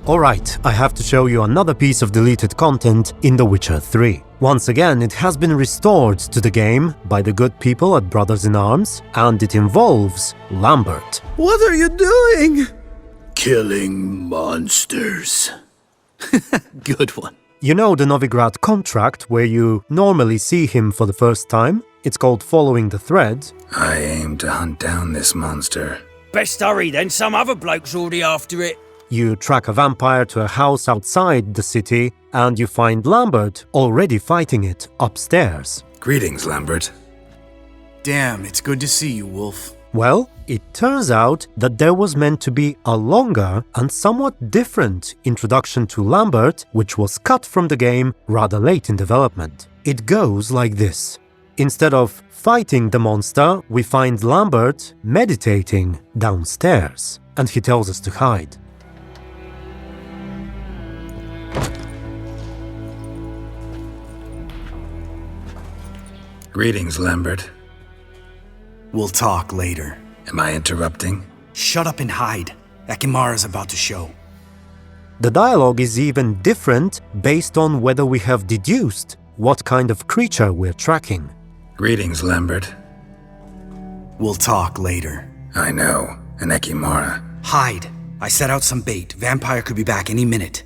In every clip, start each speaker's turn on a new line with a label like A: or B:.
A: Alright, I have to show you another piece of deleted content in The Witcher 3. Once again, it has been restored to the game by the good people at Brothers in Arms, and it involves Lambert.
B: What are you doing?
C: Killing monsters. Good one.
A: You know the Novigrad contract where you normally see him for the first time? It's called Following the Thread.
D: I aim to hunt down this monster.
E: Best hurry then, some other bloke's already after it.
A: You track a vampire to a house outside the city, and you find Lambert already fighting it upstairs.
D: Greetings, Lambert.
B: Damn, it's good to see you, Wolf.
A: Well, it turns out that there was meant to be a longer and somewhat different introduction to Lambert, which was cut from the game rather late in development. It goes like this. Instead of fighting the monster, we find Lambert meditating downstairs, and he tells us to hide.
D: Greetings, Lambert.
B: We'll talk later.
D: Am I interrupting?
B: Shut up and hide. Ekimara's about to show.
A: The dialogue is even different based on whether we have deduced what kind of creature we're tracking.
D: Greetings, Lambert.
B: We'll talk later.
D: I know, an Ekimara.
B: Hide. I set out some bait. Vampire could be back any minute.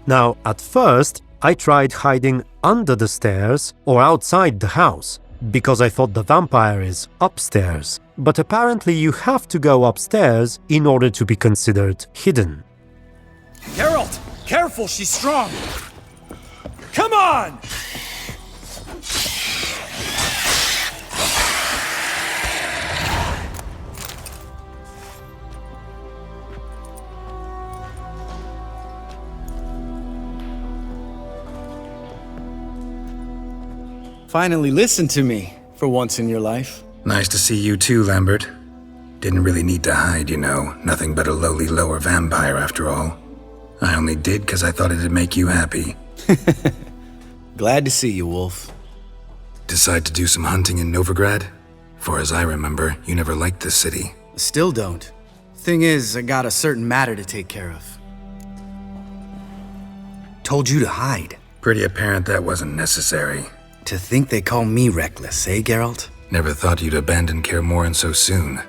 A: Now, at first, I tried hiding under the stairs or outside the house, because I thought the vampire is upstairs. But apparently you have to go upstairs in order to be considered hidden.
E: Geralt, careful, she's strong. Come on!
B: Finally listen to me, for once in your life.
D: Nice to see you too, Lambert. Didn't really need to hide, you know. Nothing but a lowly lower vampire after all. I only did because I thought it'd make you happy.
B: Glad to see you, Wolf.
D: Decide to do some hunting in Novigrad? For as I remember, you never liked this city.
B: Still don't. Thing is, I got a certain matter to take care of. Told you to hide.
D: Pretty apparent that wasn't necessary.
B: To think they call me reckless, eh, Geralt?
D: Never thought you'd abandon Kaer Morhen so soon.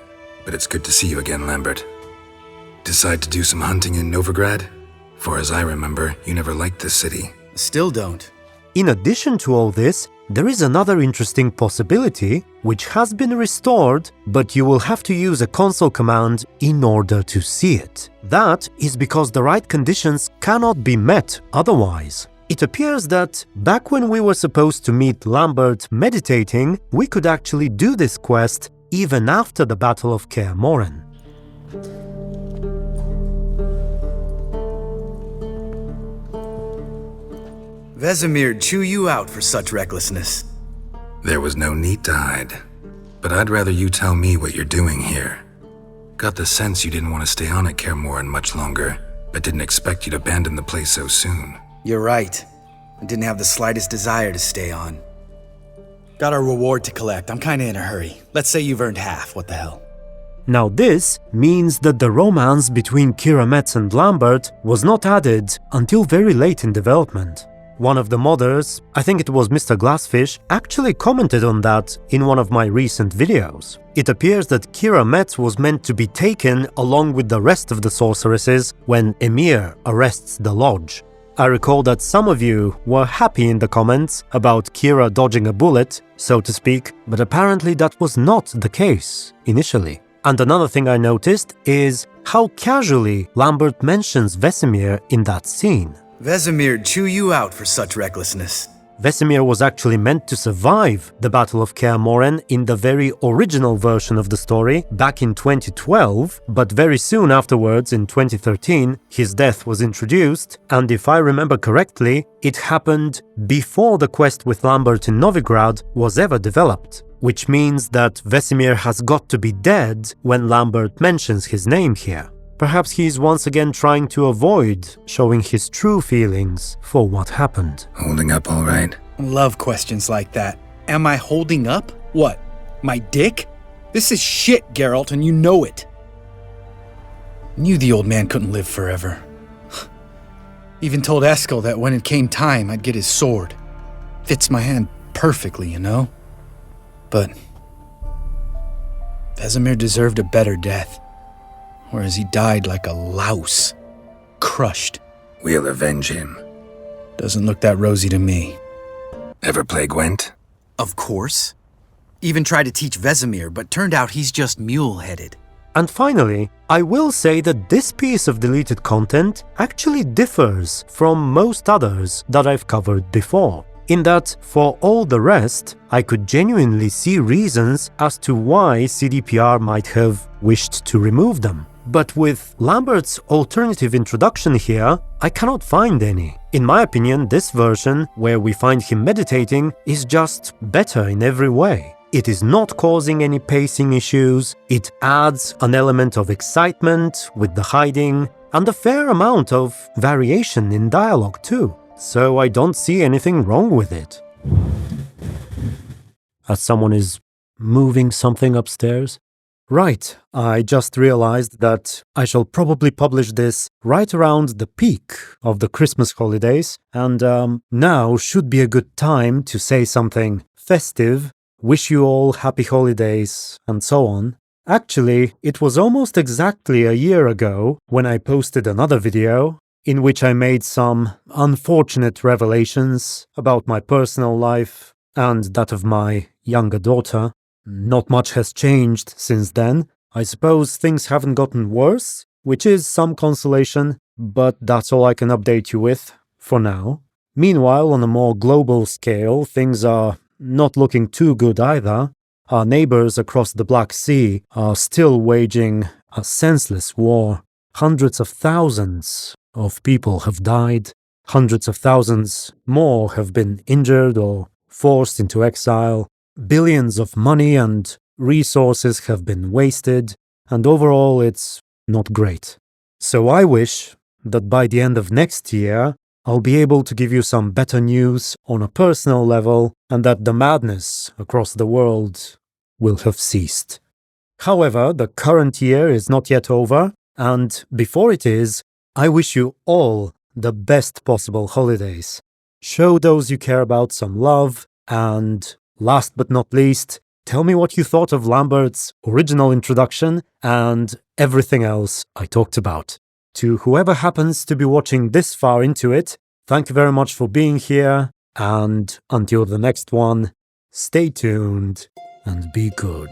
D: But it's good to see you again, Lambert. Decide to do some hunting in Novigrad? For as I remember, you never liked this city.
B: Still don't.
A: In addition to all this, there is another interesting possibility which has been restored, but you will have to use a console command in order to see it. That is because the right conditions cannot be met otherwise. It appears that back when we were supposed to meet Lambert meditating, we could actually do this quest even after the Battle of Kaer Morhen.
B: Vesemir chew you out for such recklessness.
D: There was no need to hide. But I'd rather you tell me what you're doing here. Got the sense you didn't want to stay on at Kaer Morhen much longer, but didn't expect you'd abandon the place so soon.
B: You're right. I didn't have the slightest desire to stay on. Got a reward to collect. I'm kinda in a hurry. Let's say you've earned half. What the hell?
A: Now this means that the romance between Keira Metz and Lambert was not added until very late in development. One of the modders, I think it was Mr. Glassfish, actually commented on that in one of my recent videos. It appears that Keira Metz was meant to be taken along with the rest of the sorceresses when Emir arrests the lodge. I recall that some of you were happy in the comments about Keira dodging a bullet, so to speak, but apparently that was not the case initially. And another thing I noticed is how casually Lambert mentions Vesemir in that scene.
B: Vesemir chew you out for such recklessness.
A: Vesemir was actually meant to survive the Battle of Kaer Morhen in the very original version of the story back in 2012, but very soon afterwards, in 2013, his death was introduced, and if I remember correctly, it happened before the quest with Lambert in Novigrad was ever developed, which means that Vesemir has got to be dead when Lambert mentions his name here. Perhaps he's once again trying to avoid showing his true feelings for what happened.
D: Holding up all right?
B: Love questions like that. Am I holding up? What? My dick? This is shit, Geralt, and you know it. Knew the old man couldn't live forever. Even told Eskel that when it came time, I'd get his sword. Fits my hand perfectly, you know? But Vesemir deserved a better death, whereas he died like a louse, crushed.
D: We'll avenge him.
B: Doesn't look that rosy to me.
D: Ever play Gwent?
B: Of course. Even tried to teach Vesemir, but turned out he's just mule-headed.
A: And finally, I will say that this piece of deleted content actually differs from most others that I've covered before, in that for all the rest, I could genuinely see reasons as to why CDPR might have wished to remove them. But with Lambert's alternative introduction here, I cannot find any. In my opinion, this version, where we find him meditating, is just better in every way. It is not causing any pacing issues, it adds an element of excitement with the hiding, and a fair amount of variation in dialogue too, so I don't see anything wrong with it. As someone is moving something upstairs? Right, I just realized that I shall probably publish this right around the peak of the Christmas holidays, and now should be a good time to say something festive, wish you all happy holidays, and so on. Actually, it was almost exactly a year ago when I posted another video in which I made some unfortunate revelations about my personal life and that of my younger daughter. Not much has changed since then. I suppose things haven't gotten worse, which is some consolation, but that's all I can update you with for now. Meanwhile, on a more global scale, things are not looking too good either. Our neighbors across the Black Sea are still waging a senseless war. Hundreds of thousands of people have died. Hundreds of thousands more have been injured or forced into exile. Billions of money and resources have been wasted, and overall it's not great. So I wish that by the end of next year, I'll be able to give you some better news on a personal level, and that the madness across the world will have ceased. However, the current year is not yet over, and before it is, I wish you all the best possible holidays. Show those you care about some love, and last but not least, tell me what you thought of Lambert's original introduction and everything else I talked about. To whoever happens to be watching this far into it, thank you very much for being here, and until the next one, stay tuned and be good.